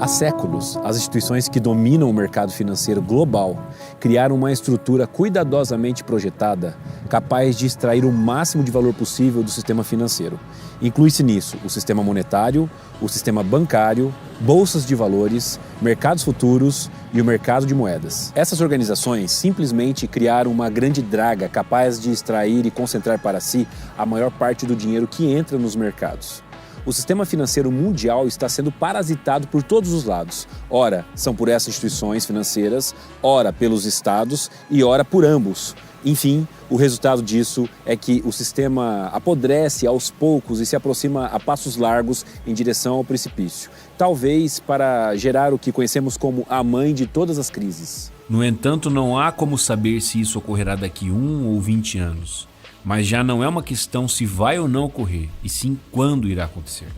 Há séculos, as instituições que dominam o mercado financeiro global criaram uma estrutura cuidadosamente projetada capaz de extrair o máximo de valor possível do sistema financeiro. Inclui-se nisso o sistema monetário, o sistema bancário, bolsas de valores, mercados futuros e o mercado de moedas. Essas organizações simplesmente criaram uma grande draga capaz de extrair e concentrar para si a maior parte do dinheiro que entra nos mercados. O sistema financeiro mundial está sendo parasitado por todos os lados. Ora, são por essas instituições financeiras, ora pelos estados e ora por ambos. Enfim, o resultado disso é que o sistema apodrece aos poucos e se aproxima a passos largos em direção ao precipício. Talvez para gerar o que conhecemos como a mãe de todas as crises. No entanto, não há como saber se isso ocorrerá daqui 1 ou 20 anos. Mas já não é uma questão se vai ou não ocorrer, e sim quando irá acontecer.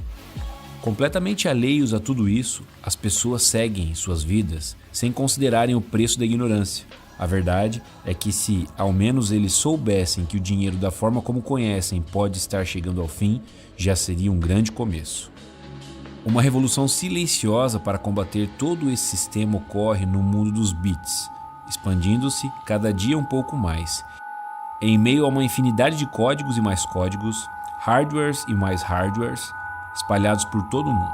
Completamente alheios a tudo isso, as pessoas seguem suas vidas sem considerarem o preço da ignorância. A verdade é que se ao menos eles soubessem que o dinheiro da forma como conhecem pode estar chegando ao fim, já seria um grande começo. Uma revolução silenciosa para combater todo esse sistema ocorre no mundo dos bits, expandindo-se cada dia um pouco mais. Em meio a uma infinidade de códigos e mais códigos, hardwares e mais hardwares, espalhados por todo o mundo.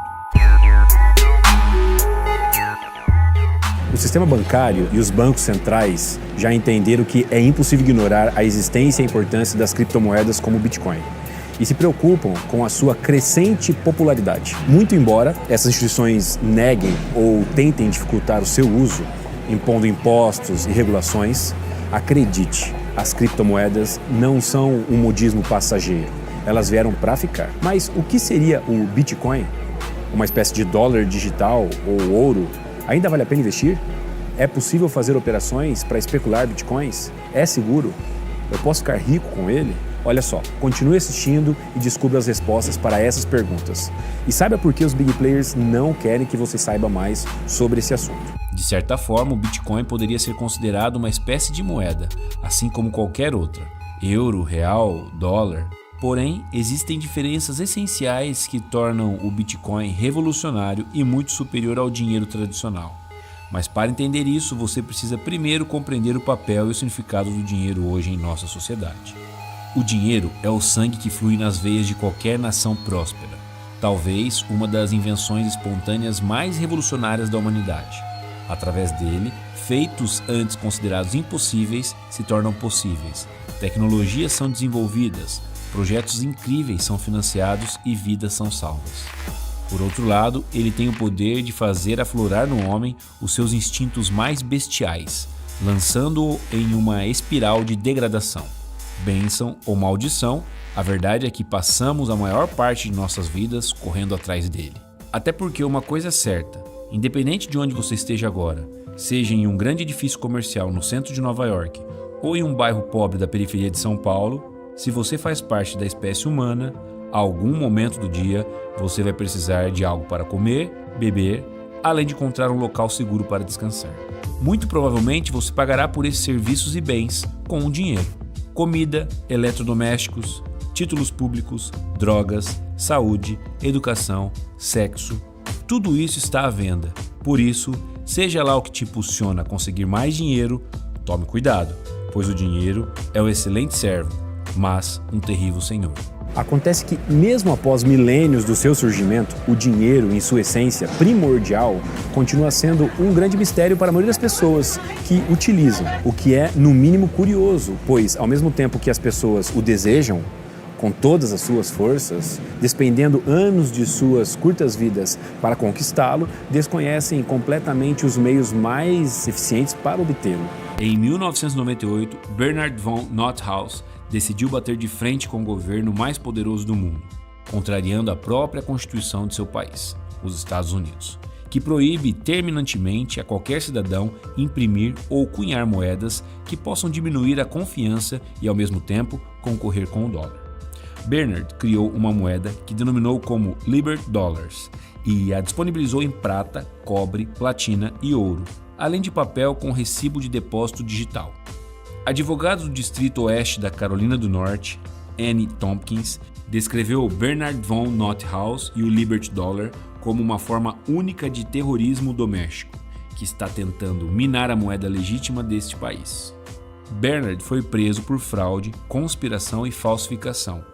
O sistema bancário e os bancos centrais já entenderam que é impossível ignorar a existência e a importância das criptomoedas como o Bitcoin e se preocupam com a sua crescente popularidade. Muito embora essas instituições neguem ou tentem dificultar o seu uso, impondo impostos e regulações, acredite, as criptomoedas não são um modismo passageiro, elas vieram para ficar. Mas o que seria o Bitcoin? Uma espécie de dólar digital ou ouro? Ainda vale a pena investir? É possível fazer operações para especular Bitcoins? É seguro? Eu posso ficar rico com ele? Olha só, continue assistindo e descubra as respostas para essas perguntas. E saiba por que os big players não querem que você saiba mais sobre esse assunto. De certa forma, o Bitcoin poderia ser considerado uma espécie de moeda, assim como qualquer outra, euro, real, dólar. Porém, existem diferenças essenciais que tornam o Bitcoin revolucionário e muito superior ao dinheiro tradicional. Mas para entender isso, você precisa primeiro compreender o papel e o significado do dinheiro hoje em nossa sociedade. O dinheiro é o sangue que flui nas veias de qualquer nação próspera, talvez uma das invenções espontâneas mais revolucionárias da humanidade. Através dele, feitos antes considerados impossíveis se tornam possíveis, tecnologias são desenvolvidas, projetos incríveis são financiados e vidas são salvas. Por outro lado, ele tem o poder de fazer aflorar no homem os seus instintos mais bestiais, lançando-o em uma espiral de degradação. Bênção ou maldição, a verdade é que passamos a maior parte de nossas vidas correndo atrás dele. Até porque uma coisa é certa, independente de onde você esteja agora, seja em um grande edifício comercial no centro de Nova York ou em um bairro pobre da periferia de São Paulo, se você faz parte da espécie humana, a algum momento do dia você vai precisar de algo para comer, beber, além de encontrar um local seguro para descansar. Muito provavelmente você pagará por esses serviços e bens com o dinheiro. Comida, eletrodomésticos, títulos públicos, drogas, saúde, educação, sexo, tudo isso está à venda. Por isso, seja lá o que te impulsiona a conseguir mais dinheiro, tome cuidado, pois o dinheiro é um excelente servo, mas um terrível senhor. Acontece que, mesmo após milênios do seu surgimento, o dinheiro, em sua essência primordial, continua sendo um grande mistério para a maioria das pessoas que utilizam, o que é, no mínimo, curioso, pois, ao mesmo tempo que as pessoas o desejam, com todas as suas forças, despendendo anos de suas curtas vidas para conquistá-lo, desconhecem completamente os meios mais eficientes para obtê-lo. Em 1998, Bernard von Nothaus decidiu bater de frente com o governo mais poderoso do mundo, contrariando a própria Constituição de seu país, os Estados Unidos, que proíbe terminantemente a qualquer cidadão imprimir ou cunhar moedas que possam diminuir a confiança e, ao mesmo tempo, concorrer com o dólar. Bernard criou uma moeda que denominou como Liber Dollars e a disponibilizou em prata, cobre, platina e ouro, além de papel com recibo de depósito digital. Advogado do Distrito Oeste da Carolina do Norte, Annie Tompkins, descreveu Bernard von Nothaus e o Liberty Dollar como uma forma única de terrorismo doméstico, que está tentando minar a moeda legítima deste país. Bernard foi preso por fraude, conspiração e falsificação.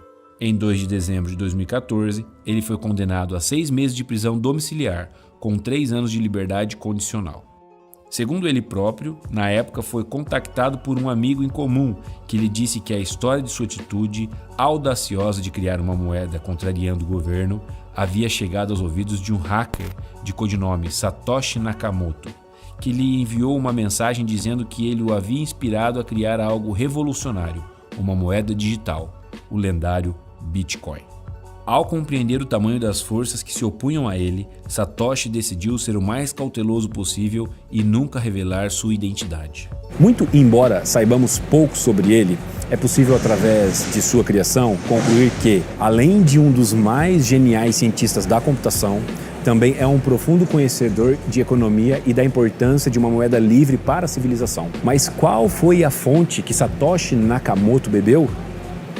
Em 2 de dezembro de 2014, ele foi condenado a 6 meses de prisão domiciliar, com 3 anos de liberdade condicional. Segundo ele próprio, na época foi contactado por um amigo em comum que lhe disse que a história de sua atitude audaciosa de criar uma moeda contrariando o governo havia chegado aos ouvidos de um hacker de codinome Satoshi Nakamoto, que lhe enviou uma mensagem dizendo que ele o havia inspirado a criar algo revolucionário, uma moeda digital, o lendário Bitcoin. Ao compreender o tamanho das forças que se opunham a ele, Satoshi decidiu ser o mais cauteloso possível e nunca revelar sua identidade. Muito embora saibamos pouco sobre ele, é possível, através de sua criação, concluir que, além de um dos mais geniais cientistas da computação, também é um profundo conhecedor de economia e da importância de uma moeda livre para a civilização. Mas qual foi a fonte que Satoshi Nakamoto bebeu?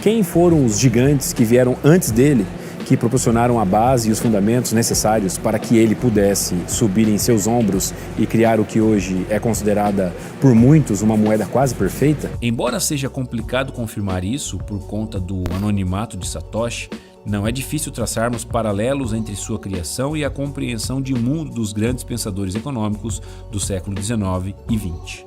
Quem foram os gigantes que vieram antes dele, que proporcionaram a base e os fundamentos necessários para que ele pudesse subir em seus ombros e criar o que hoje é considerada por muitos uma moeda quase perfeita? Embora seja complicado confirmar isso por conta do anonimato de Satoshi, não é difícil traçarmos paralelos entre sua criação e a compreensão de mundo dos grandes pensadores econômicos do século XIX e XX.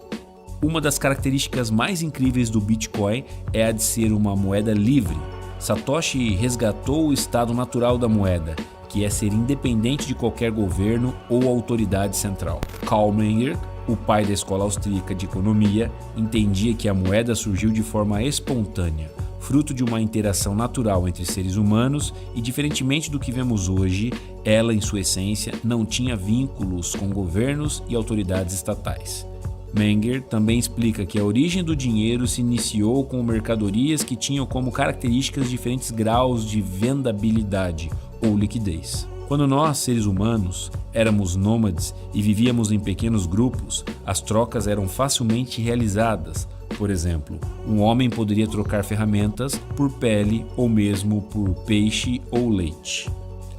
Uma das características mais incríveis do Bitcoin é a de ser uma moeda livre. Satoshi resgatou o estado natural da moeda, que é ser independente de qualquer governo ou autoridade central. Karl Menger, o pai da escola austríaca de economia, entendia que a moeda surgiu de forma espontânea, fruto de uma interação natural entre seres humanos e, diferentemente do que vemos hoje, ela, em sua essência, não tinha vínculos com governos e autoridades estatais. Menger também explica que a origem do dinheiro se iniciou com mercadorias que tinham como características diferentes graus de vendabilidade ou liquidez. Quando nós, seres humanos, éramos nômades e vivíamos em pequenos grupos, as trocas eram facilmente realizadas. Por exemplo, um homem poderia trocar ferramentas por pele ou mesmo por peixe ou leite.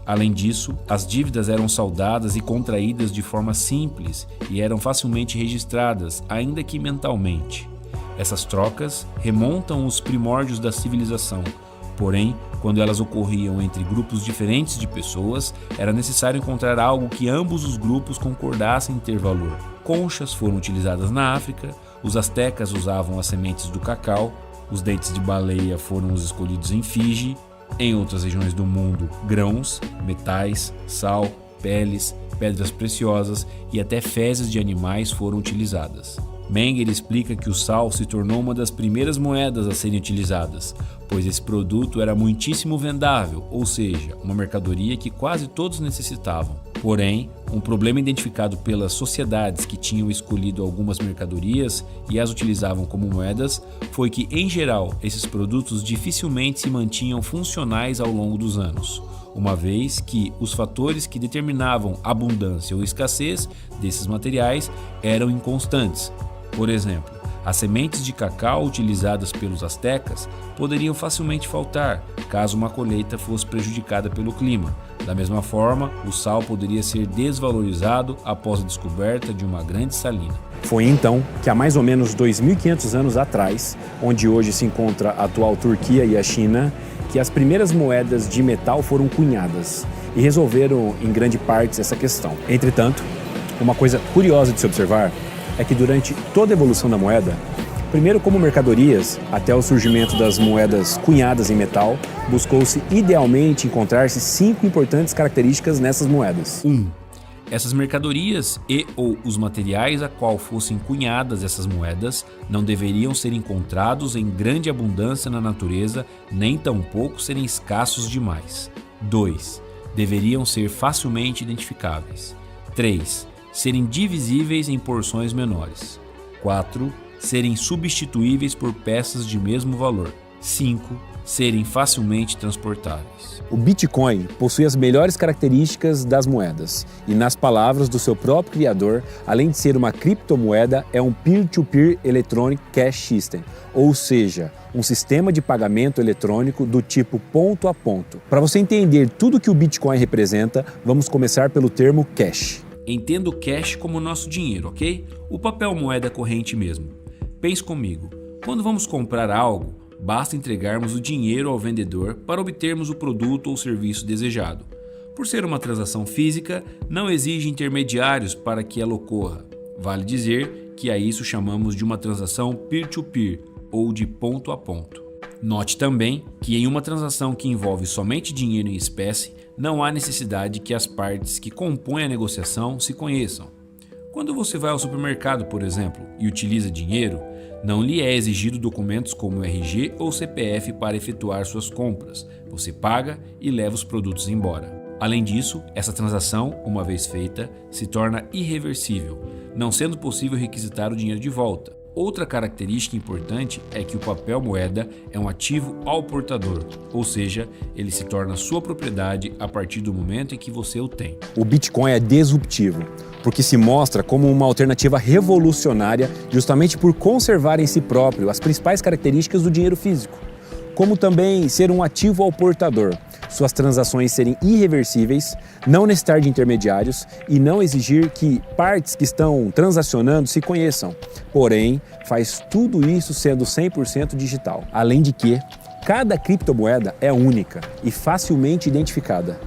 Além disso, as dívidas eram saldadas e contraídas de forma simples e eram facilmente registradas, ainda que mentalmente. Essas trocas remontam os primórdios da civilização, porém, quando elas ocorriam entre grupos diferentes de pessoas, era necessário encontrar algo que ambos os grupos concordassem ter valor. Conchas foram utilizadas na África, os astecas usavam as sementes do cacau, os dentes de baleia foram os escolhidos em Fiji. Em outras regiões do mundo, grãos, metais, sal, peles, pedras preciosas e até fezes de animais foram utilizadas. Menger explica que o sal se tornou uma das primeiras moedas a serem utilizadas, pois esse produto era muitíssimo vendável, ou seja, uma mercadoria que quase todos necessitavam. Porém, um problema identificado pelas sociedades que tinham escolhido algumas mercadorias e as utilizavam como moedas foi que, em geral, esses produtos dificilmente se mantinham funcionais ao longo dos anos, uma vez que os fatores que determinavam abundância ou escassez desses materiais eram inconstantes. Por exemplo, as sementes de cacau utilizadas pelos astecas poderiam facilmente faltar caso uma colheita fosse prejudicada pelo clima. Da mesma forma, o sal poderia ser desvalorizado após a descoberta de uma grande salina. Foi então que há mais ou menos 2.500 anos atrás, onde hoje se encontra a atual Turquia e a China, que as primeiras moedas de metal foram cunhadas e resolveram em grande parte essa questão. Entretanto, uma coisa curiosa de se observar é que durante toda a evolução da moeda, primeiro como mercadorias, até o surgimento das moedas cunhadas em metal, buscou-se idealmente encontrar-se 5 importantes características nessas moedas. 1. Essas mercadorias e ou os materiais a qual fossem cunhadas essas moedas não deveriam ser encontrados em grande abundância na natureza, nem tampouco serem escassos demais. 2. Deveriam ser facilmente identificáveis. 3. Serem divisíveis em porções menores. 4. Serem substituíveis por peças de mesmo valor. 5. serem facilmente transportáveis. O Bitcoin possui as melhores características das moedas e, nas palavras do seu próprio criador, além de ser uma criptomoeda, é um Peer-to-Peer Electronic Cash System, ou seja, um sistema de pagamento eletrônico do tipo ponto a ponto. Para você entender tudo que o Bitcoin representa, vamos começar pelo termo cash. Entenda o cash como o nosso dinheiro, ok? O papel moeda corrente mesmo. Pense comigo, quando vamos comprar algo, basta entregarmos o dinheiro ao vendedor para obtermos o produto ou serviço desejado. Por ser uma transação física, não exige intermediários para que ela ocorra. Vale dizer que a isso chamamos de uma transação peer-to-peer ou de ponto a ponto. Note também que em uma transação que envolve somente dinheiro em espécie, não há necessidade que as partes que compõem a negociação se conheçam. Quando você vai ao supermercado, por exemplo, e utiliza dinheiro, não lhe é exigido documentos como RG ou CPF para efetuar suas compras. Você paga e leva os produtos embora. Além disso, essa transação, uma vez feita, se torna irreversível, não sendo possível requisitar o dinheiro de volta. Outra característica importante é que o papel moeda é um ativo ao portador, ou seja, ele se torna sua propriedade a partir do momento em que você o tem. O Bitcoin é disruptivo, porque se mostra como uma alternativa revolucionária justamente por conservar em si próprio as principais características do dinheiro físico, como também ser um ativo ao portador, suas transações serem irreversíveis, não necessitar de intermediários e não exigir que partes que estão transacionando se conheçam. Porém, faz tudo isso sendo 100% digital. Além de que, cada criptomoeda é única e facilmente identificada.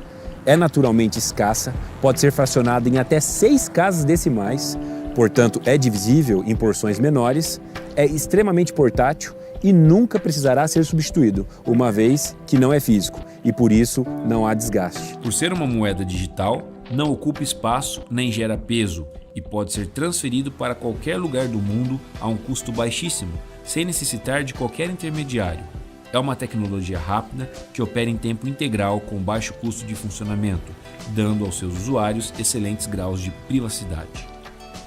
É naturalmente escassa, pode ser fracionada em até 6 casas decimais, portanto é divisível em porções menores, é extremamente portátil e nunca precisará ser substituído, uma vez que não é físico e por isso não há desgaste. Por ser uma moeda digital, não ocupa espaço nem gera peso e pode ser transferido para qualquer lugar do mundo a um custo baixíssimo, sem necessitar de qualquer intermediário. É uma tecnologia rápida que opera em tempo integral com baixo custo de funcionamento, dando aos seus usuários excelentes graus de privacidade.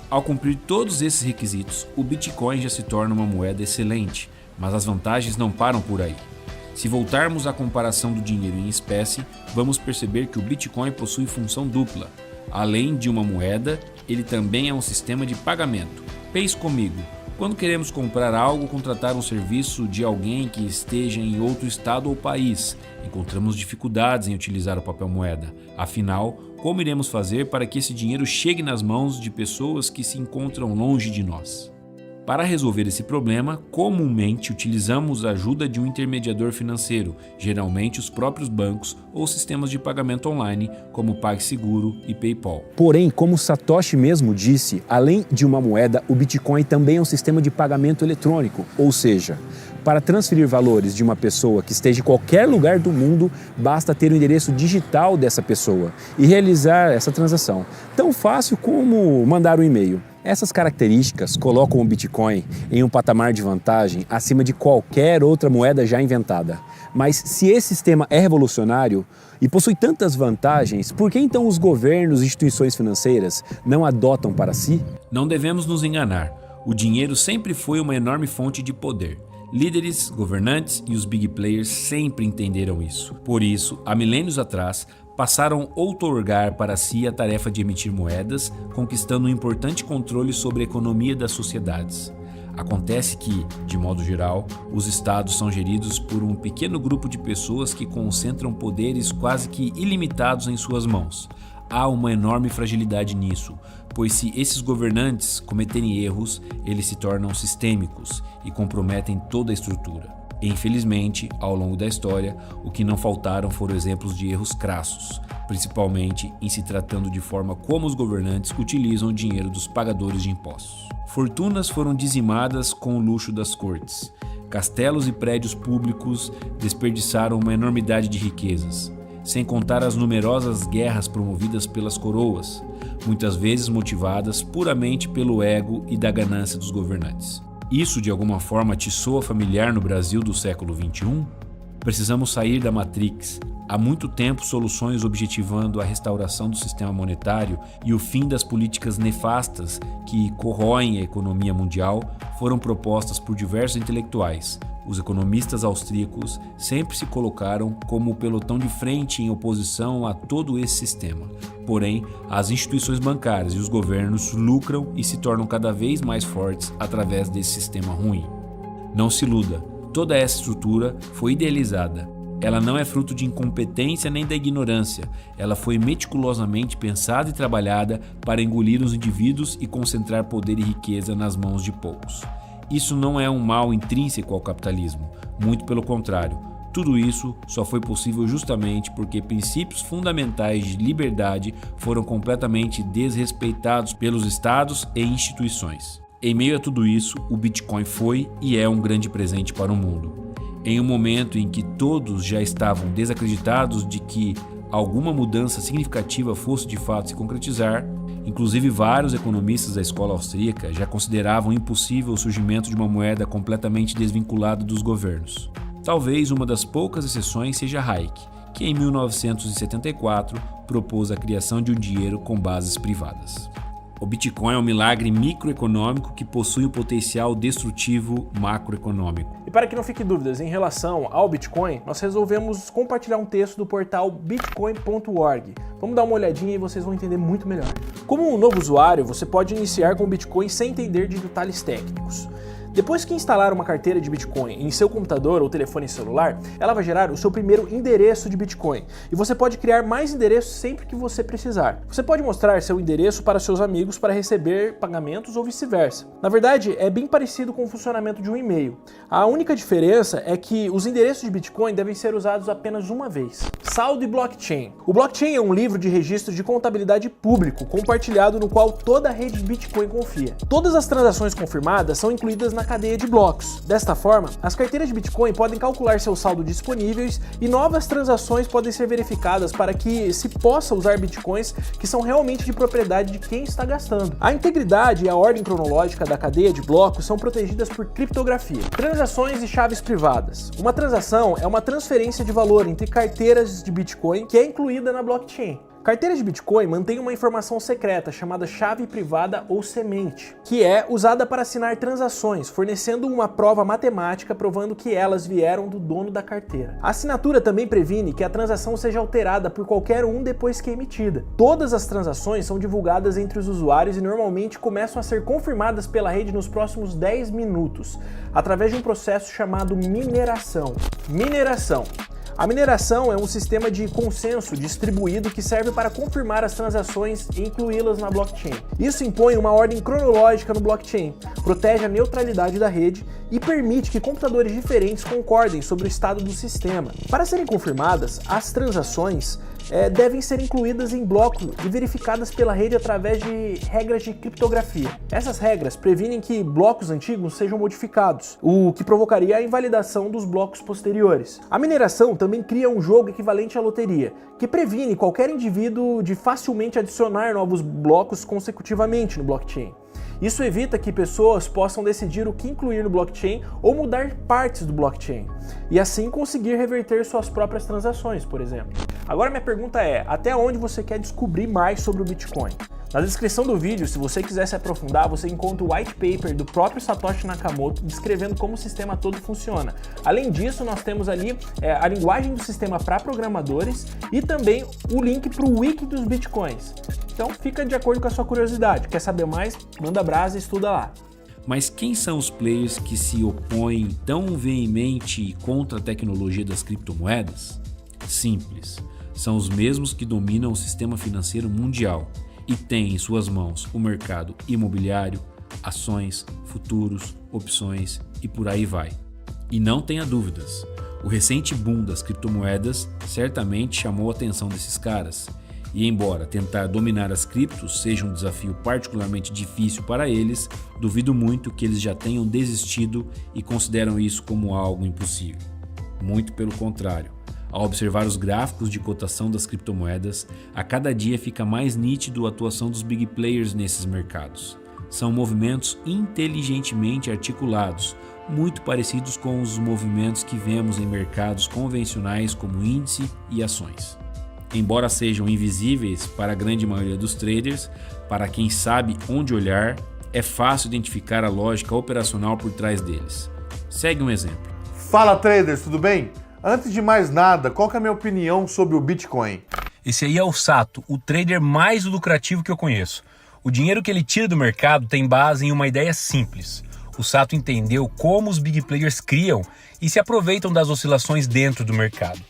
Ao cumprir todos esses requisitos, o Bitcoin já se torna uma moeda excelente, mas as vantagens não param por aí. Se voltarmos à comparação do dinheiro em espécie, vamos perceber que o Bitcoin possui função dupla. Além de uma moeda, ele também é um sistema de pagamento. Pense comigo, quando queremos comprar algo ou contratar um serviço de alguém que esteja em outro estado ou país, encontramos dificuldades em utilizar o papel moeda. Afinal, como iremos fazer para que esse dinheiro chegue nas mãos de pessoas que se encontram longe de nós? Para resolver esse problema, comumente utilizamos a ajuda de um intermediador financeiro, geralmente os próprios bancos ou sistemas de pagamento online, como PagSeguro e PayPal. Porém, como Satoshi mesmo disse, além de uma moeda, o Bitcoin também é um sistema de pagamento eletrônico, ou seja, para transferir valores de uma pessoa que esteja em qualquer lugar do mundo, basta ter o endereço digital dessa pessoa e realizar essa transação. Tão fácil como mandar um e-mail. Essas características colocam o Bitcoin em um patamar de vantagem acima de qualquer outra moeda já inventada. Mas se esse sistema é revolucionário e possui tantas vantagens, por que então os governos e instituições financeiras não adotam para si? Não devemos nos enganar. O dinheiro sempre foi uma enorme fonte de poder. Líderes, governantes e os big players sempre entenderam isso. Por isso, há milênios atrás, passaram a outorgar para si a tarefa de emitir moedas, conquistando um importante controle sobre a economia das sociedades. Acontece que, de modo geral, os estados são geridos por um pequeno grupo de pessoas que concentram poderes quase que ilimitados em suas mãos. Há uma enorme fragilidade nisso, pois se esses governantes cometerem erros, eles se tornam sistêmicos e comprometem toda a estrutura. Infelizmente, ao longo da história, o que não faltaram foram exemplos de erros crassos, principalmente em se tratando de forma como os governantes utilizam o dinheiro dos pagadores de impostos. Fortunas foram dizimadas com o luxo das cortes. Castelos e prédios públicos desperdiçaram uma enormidade de riquezas, sem contar as numerosas guerras promovidas pelas coroas, muitas vezes motivadas puramente pelo ego e da ganância dos governantes. Isso de alguma forma te soa familiar no Brasil do século XXI? Precisamos sair da Matrix, Há muito tempo, soluções objetivando a restauração do sistema monetário e o fim das políticas nefastas que corroem a economia mundial foram propostas por diversos intelectuais. Os economistas austríacos sempre se colocaram como o pelotão de frente em oposição a todo esse sistema. Porém, as instituições bancárias e os governos lucram e se tornam cada vez mais fortes através desse sistema ruim. Não se iluda, toda essa estrutura foi idealizada. Ela não é fruto de incompetência nem da ignorância. Ela foi meticulosamente pensada e trabalhada para engolir os indivíduos e concentrar poder e riqueza nas mãos de poucos. Isso não é um mal intrínseco ao capitalismo, muito pelo contrário. Tudo isso só foi possível justamente porque princípios fundamentais de liberdade foram completamente desrespeitados pelos estados e instituições. Em meio a tudo isso, o Bitcoin foi e é um grande presente para o mundo. Em um momento em que todos já estavam desacreditados de que alguma mudança significativa fosse de fato se concretizar, inclusive vários economistas da escola austríaca já consideravam impossível o surgimento de uma moeda completamente desvinculada dos governos. Talvez uma das poucas exceções seja Hayek, que em 1974 propôs a criação de um dinheiro com bases privadas. O Bitcoin é um milagre microeconômico que possui um potencial destrutivo macroeconômico. E para que não fique dúvidas em relação ao Bitcoin, nós resolvemos compartilhar um texto do portal bitcoin.org. Vamos dar uma olhadinha e vocês vão entender muito melhor. Como um novo usuário, você pode iniciar com o Bitcoin sem entender de detalhes técnicos. Depois que instalar uma carteira de Bitcoin em seu computador ou telefone celular, ela vai gerar o seu primeiro endereço de Bitcoin e você pode criar mais endereços sempre que você precisar. Você pode mostrar seu endereço para seus amigos para receber pagamentos ou vice-versa. Na verdade, é bem parecido com o funcionamento de um e-mail. A única diferença é que os endereços de Bitcoin devem ser usados apenas uma vez. Saldo e blockchain. O blockchain é um livro de registro de contabilidade público compartilhado no qual toda a rede de Bitcoin confia. Todas as transações confirmadas são incluídas na cadeia de blocos. Desta forma, as carteiras de Bitcoin podem calcular seu saldo disponíveis e novas transações podem ser verificadas para que se possa usar Bitcoins que são realmente de propriedade de quem está gastando. A integridade e a ordem cronológica da cadeia de blocos são protegidas por criptografia. Transações e chaves privadas. Uma transação é uma transferência de valor entre carteiras de Bitcoin que é incluída na blockchain. Carteiras de Bitcoin mantêm uma informação secreta chamada chave privada ou semente, que é usada para assinar transações, fornecendo uma prova matemática provando que elas vieram do dono da carteira. A assinatura também previne que a transação seja alterada por qualquer um depois que é emitida. Todas as transações são divulgadas entre os usuários e normalmente começam a ser confirmadas pela rede nos próximos 10 minutos, através de um processo chamado mineração. A mineração é um sistema de consenso distribuído que serve para confirmar as transações e incluí-las na blockchain. Isso impõe uma ordem cronológica no blockchain, protege a neutralidade da rede e permite que computadores diferentes concordem sobre o estado do sistema. Para serem confirmadas, as transações devem ser incluídas em bloco e verificadas pela rede através de regras de criptografia. Essas regras previnem que blocos antigos sejam modificados, o que provocaria a invalidação dos blocos posteriores. A mineração também cria um jogo equivalente à loteria, que previne qualquer indivíduo de facilmente adicionar novos blocos consecutivamente no blockchain. Isso evita que pessoas possam decidir o que incluir no blockchain ou mudar partes do blockchain, e assim conseguir reverter suas próprias transações, por exemplo. Agora minha pergunta é, até onde você quer descobrir mais sobre o Bitcoin? Na descrição do vídeo, se você quiser se aprofundar, você encontra o white paper do próprio Satoshi Nakamoto descrevendo como o sistema todo funciona. Além disso, nós temos ali a linguagem do sistema para programadores e também o link para o wiki dos Bitcoins. Então fica de acordo com a sua curiosidade. Quer saber mais? Manda brasa e estuda lá. Mas quem são os players que se opõem tão veemente contra a tecnologia das criptomoedas? Simples, são os mesmos que dominam o sistema financeiro mundial e têm em suas mãos o mercado imobiliário, ações, futuros, opções e por aí vai. E não tenha dúvidas, o recente boom das criptomoedas certamente chamou a atenção desses caras. E embora tentar dominar as criptos seja um desafio particularmente difícil para eles, duvido muito que eles já tenham desistido e consideram isso como algo impossível. Muito pelo contrário. Ao observar os gráficos de cotação das criptomoedas, a cada dia fica mais nítido a atuação dos big players nesses mercados. São movimentos inteligentemente articulados, muito parecidos com os movimentos que vemos em mercados convencionais como índice e ações. Embora sejam invisíveis para a grande maioria dos traders, para quem sabe onde olhar, é fácil identificar a lógica operacional por trás deles. Segue um exemplo. Fala traders, tudo bem? Antes de mais nada, qual que é a minha opinião sobre o Bitcoin? Esse aí é o Sato, o trader mais lucrativo que eu conheço. O dinheiro que ele tira do mercado tem base em uma ideia simples. O Sato entendeu como os big players criam e se aproveitam das oscilações dentro do mercado.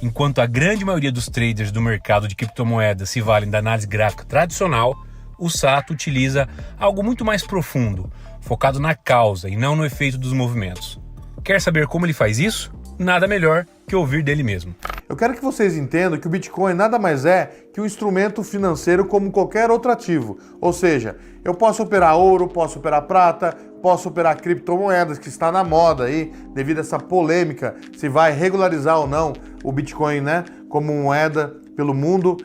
Enquanto a grande maioria dos traders do mercado de criptomoedas se valem da análise gráfica tradicional, o Sato utiliza algo muito mais profundo, focado na causa e não no efeito dos movimentos. Quer saber como ele faz isso? Nada melhor que ouvir dele mesmo. Eu quero que vocês entendam que o Bitcoin nada mais é que um instrumento financeiro como qualquer outro ativo. Ou seja, eu posso operar ouro, posso operar prata, posso operar criptomoedas, que está na moda aí, devido a essa polêmica, se vai regularizar ou não o Bitcoin, né, como moeda pelo mundo.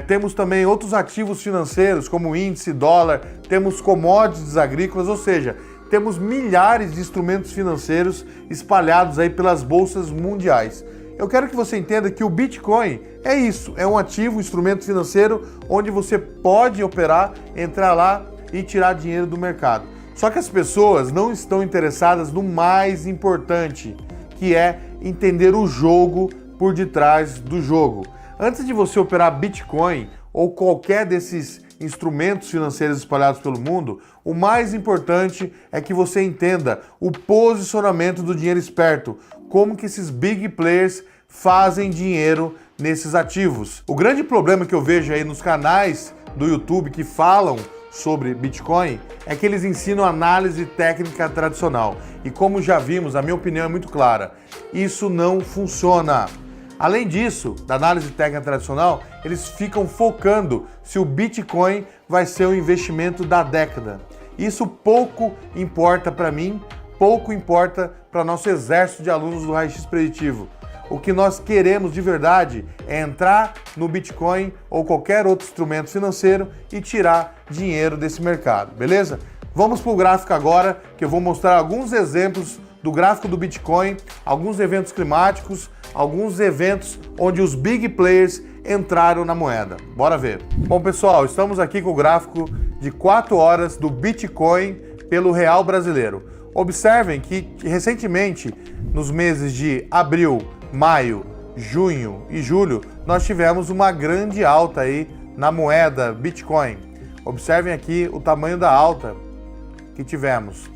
Temos também outros ativos financeiros, como índice, dólar, temos commodities agrícolas, ou seja, temos milhares de instrumentos financeiros espalhados aí pelas bolsas mundiais. Eu quero que você entenda que o Bitcoin é isso, é um ativo, um instrumento financeiro onde você pode operar, entrar lá e tirar dinheiro do mercado. Só que as pessoas não estão interessadas no mais importante, que é entender o jogo por detrás do jogo. Antes de você operar Bitcoin ou qualquer desses instrumentos financeiros espalhados pelo mundo, o mais importante é que você entenda o posicionamento do dinheiro esperto, como que esses big players fazem dinheiro nesses ativos. O grande problema que eu vejo aí nos canais do YouTube que falam sobre Bitcoin é que eles ensinam análise técnica tradicional. E como já vimos, a minha opinião é muito clara, isso não funciona. Além disso, da análise técnica tradicional, eles ficam focando se o Bitcoin vai ser o investimento da década. Isso pouco importa para mim, pouco importa para nosso exército de alunos do Raio-X Preditivo. O que nós queremos de verdade é entrar no Bitcoin ou qualquer outro instrumento financeiro e tirar dinheiro desse mercado, beleza? Vamos para o gráfico agora, que eu vou mostrar alguns exemplos do gráfico do Bitcoin, alguns eventos climáticos, alguns eventos onde os big players entraram na moeda. Bora ver. Bom, pessoal, estamos aqui com o gráfico de 4 horas do Bitcoin pelo real brasileiro. Observem que recentemente, nos meses de abril, maio, junho e julho, nós tivemos uma grande alta aí na moeda Bitcoin. Observem aqui o tamanho da alta que tivemos.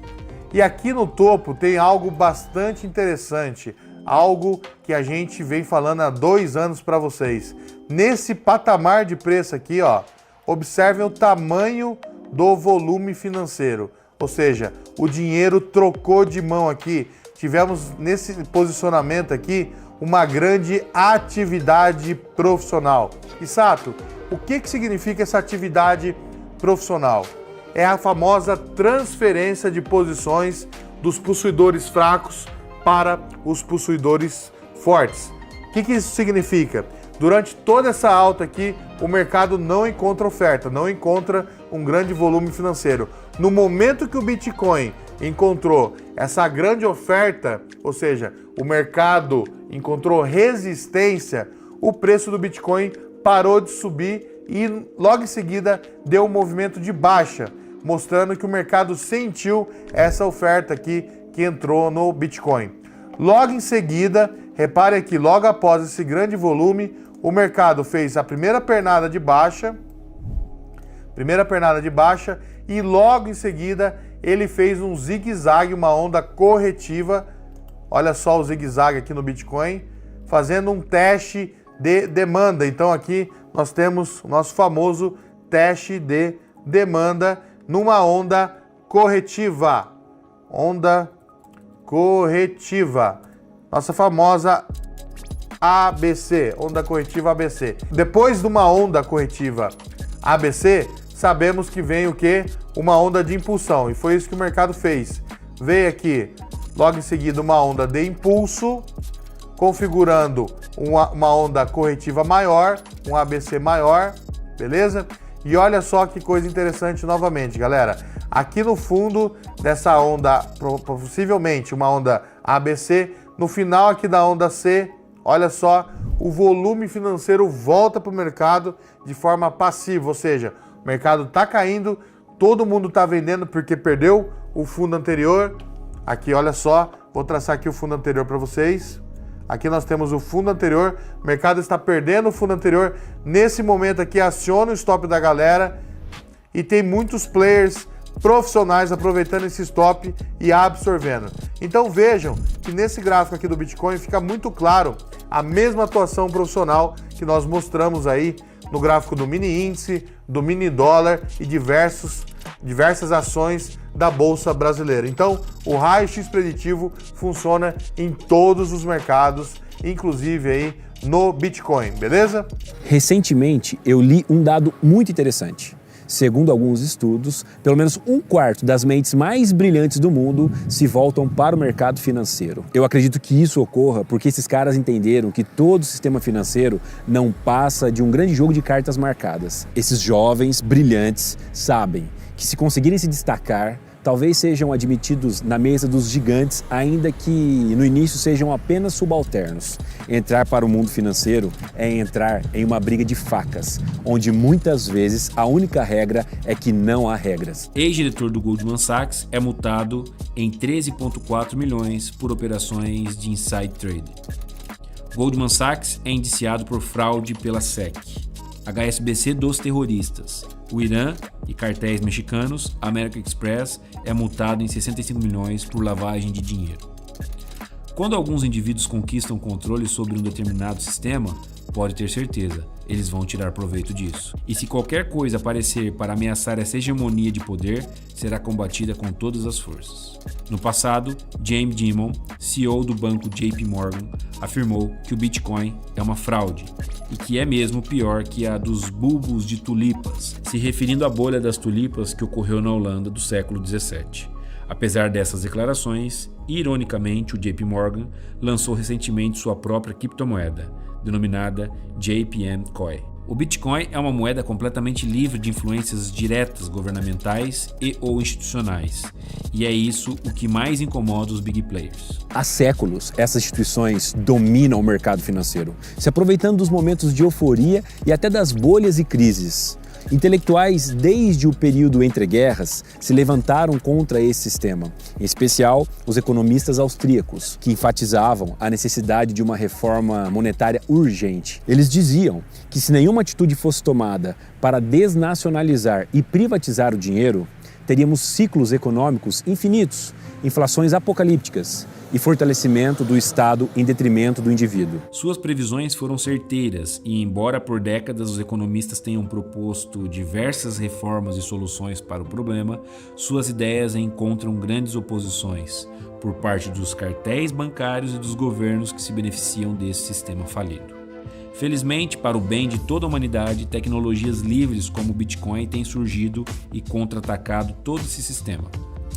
E aqui no topo tem algo bastante interessante, algo que a gente vem falando há 2 anos para vocês. Nesse patamar de preço aqui, ó, observem o tamanho do volume financeiro, ou seja, o dinheiro trocou de mão aqui. Tivemos nesse posicionamento aqui uma grande atividade profissional. E Sato, o que significa essa atividade profissional? É a famosa transferência de posições dos possuidores fracos para os possuidores fortes. O que isso significa? Durante toda essa alta aqui, o mercado não encontra oferta, não encontra um grande volume financeiro. No momento que o Bitcoin encontrou essa grande oferta, ou seja, o mercado encontrou resistência, o preço do Bitcoin parou de subir e logo em seguida deu um movimento de baixa, mostrando que o mercado sentiu essa oferta aqui que entrou no Bitcoin. Logo em seguida, repare aqui, logo após esse grande volume, o mercado fez a primeira pernada de baixa e logo em seguida ele fez um zigue-zague, uma onda corretiva. Olha só o zigue-zague aqui no Bitcoin, fazendo um teste de demanda. Então aqui nós temos o nosso famoso teste de demanda numa onda corretiva. Onda corretiva. Nossa famosa ABC, onda corretiva ABC. Depois de uma onda corretiva ABC, sabemos que vem o quê? Uma onda de impulsão. E foi isso que o mercado fez. Veio aqui, logo em seguida, uma onda de impulso, configurando uma onda corretiva maior, um ABC maior, beleza? E olha só que coisa interessante novamente, galera. Aqui no fundo dessa onda, possivelmente uma onda ABC, no final aqui da onda C, olha só, o volume financeiro volta para o mercado de forma passiva, ou seja, o mercado está caindo, todo mundo está vendendo porque perdeu o fundo anterior. Aqui, olha só, vou traçar aqui o fundo anterior para vocês. Aqui nós temos o fundo anterior, o mercado está perdendo o fundo anterior. Nesse momento aqui, aciona o stop da galera e tem muitos players profissionais aproveitando esse stop e absorvendo. Então vejam que nesse gráfico aqui do Bitcoin fica muito claro a mesma atuação profissional que nós mostramos aí no gráfico do mini índice, do mini dólar e diversas ações da Bolsa Brasileira. Então, o raio-x preditivo funciona em todos os mercados, inclusive aí no Bitcoin, beleza? Recentemente, eu li um dado muito interessante. Segundo alguns estudos, pelo menos 1/4 das mentes mais brilhantes do mundo se voltam para o mercado financeiro. Eu acredito que isso ocorra porque esses caras entenderam que todo o sistema financeiro não passa de um grande jogo de cartas marcadas. Esses jovens brilhantes sabem que se conseguirem se destacar, talvez sejam admitidos na mesa dos gigantes, ainda que no início sejam apenas subalternos. Entrar para o mundo financeiro é entrar em uma briga de facas, onde muitas vezes a única regra é que não há regras. Ex-diretor do Goldman Sachs é multado em 13,4 milhões por operações de inside trading. Goldman Sachs é indiciado por fraude pela SEC. HSBC dos terroristas. O Irã e cartéis mexicanos, American Express é multado em 65 milhões por lavagem de dinheiro. Quando alguns indivíduos conquistam controle sobre um determinado sistema, pode ter certeza, eles vão tirar proveito disso. E se qualquer coisa aparecer para ameaçar essa hegemonia de poder, será combatida com todas as forças. No passado, Jamie Dimon, CEO do banco JP Morgan, afirmou que o Bitcoin é uma fraude e que é mesmo pior que a dos bulbos de tulipas, se referindo à bolha das tulipas que ocorreu na Holanda do século XVII. Apesar dessas declarações, ironicamente, o JP Morgan lançou recentemente sua própria criptomoeda, denominada JPM Coin. O Bitcoin é uma moeda completamente livre de influências diretas governamentais e ou institucionais, e é isso o que mais incomoda os big players. Há séculos, essas instituições dominam o mercado financeiro, se aproveitando dos momentos de euforia e até das bolhas e crises. Intelectuais, desde o período entre guerras, se levantaram contra esse sistema, em especial os economistas austríacos, que enfatizavam a necessidade de uma reforma monetária urgente. Eles diziam que se nenhuma atitude fosse tomada para desnacionalizar e privatizar o dinheiro, teríamos ciclos econômicos infinitos, inflações apocalípticas e fortalecimento do Estado em detrimento do indivíduo. Suas previsões foram certeiras e, embora por décadas os economistas tenham proposto diversas reformas e soluções para o problema, suas ideias encontram grandes oposições por parte dos cartéis bancários e dos governos que se beneficiam desse sistema falido. Felizmente, para o bem de toda a humanidade, tecnologias livres como o Bitcoin têm surgido e contra-atacado todo esse sistema.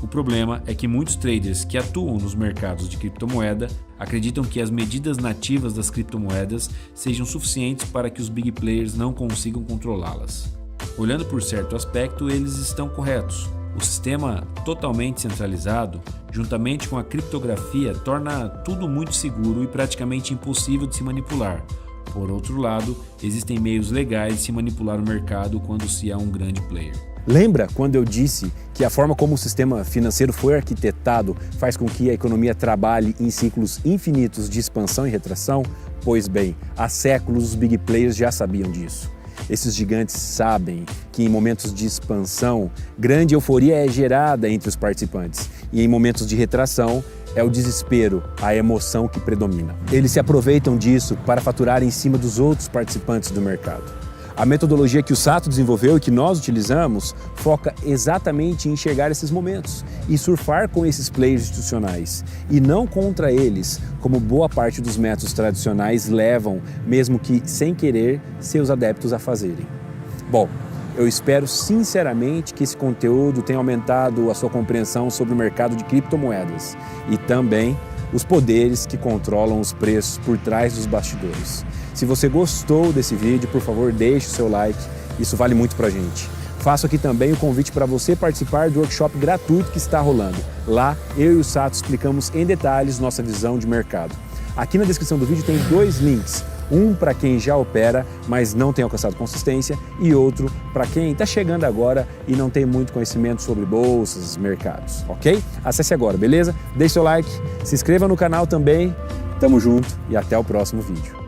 O problema é que muitos traders que atuam nos mercados de criptomoeda acreditam que as medidas nativas das criptomoedas sejam suficientes para que os big players não consigam controlá-las. Olhando por certo aspecto, eles estão corretos. O sistema totalmente centralizado, juntamente com a criptografia, torna tudo muito seguro e praticamente impossível de se manipular. Por outro lado, existem meios legais de se manipular o mercado quando se é um grande player. Lembra quando eu disse que a forma como o sistema financeiro foi arquitetado faz com que a economia trabalhe em ciclos infinitos de expansão e retração? Pois bem, há séculos os big players já sabiam disso. Esses gigantes sabem que em momentos de expansão, grande euforia é gerada entre os participantes e em momentos de retração, é o desespero, a emoção que predomina. Eles se aproveitam disso para faturar em cima dos outros participantes do mercado. A metodologia que o Sato desenvolveu e que nós utilizamos foca exatamente em enxergar esses momentos e surfar com esses players institucionais e não contra eles, como boa parte dos métodos tradicionais levam, mesmo que sem querer, seus adeptos a fazerem. Bom, eu espero sinceramente que esse conteúdo tenha aumentado a sua compreensão sobre o mercado de criptomoedas e também os poderes que controlam os preços por trás dos bastidores. Se você gostou desse vídeo, por favor, deixe o seu like, isso vale muito pra gente. Faço aqui também o convite para você participar do workshop gratuito que está rolando. Lá, eu e o Sato explicamos em detalhes nossa visão de mercado. Aqui na descrição do vídeo tem 2 links. Um para quem já opera, mas não tem alcançado consistência, e outro para quem está chegando agora e não tem muito conhecimento sobre bolsas, mercados, ok? Acesse agora, beleza? Deixe seu like, se inscreva no canal também. Tamo junto e até o próximo vídeo.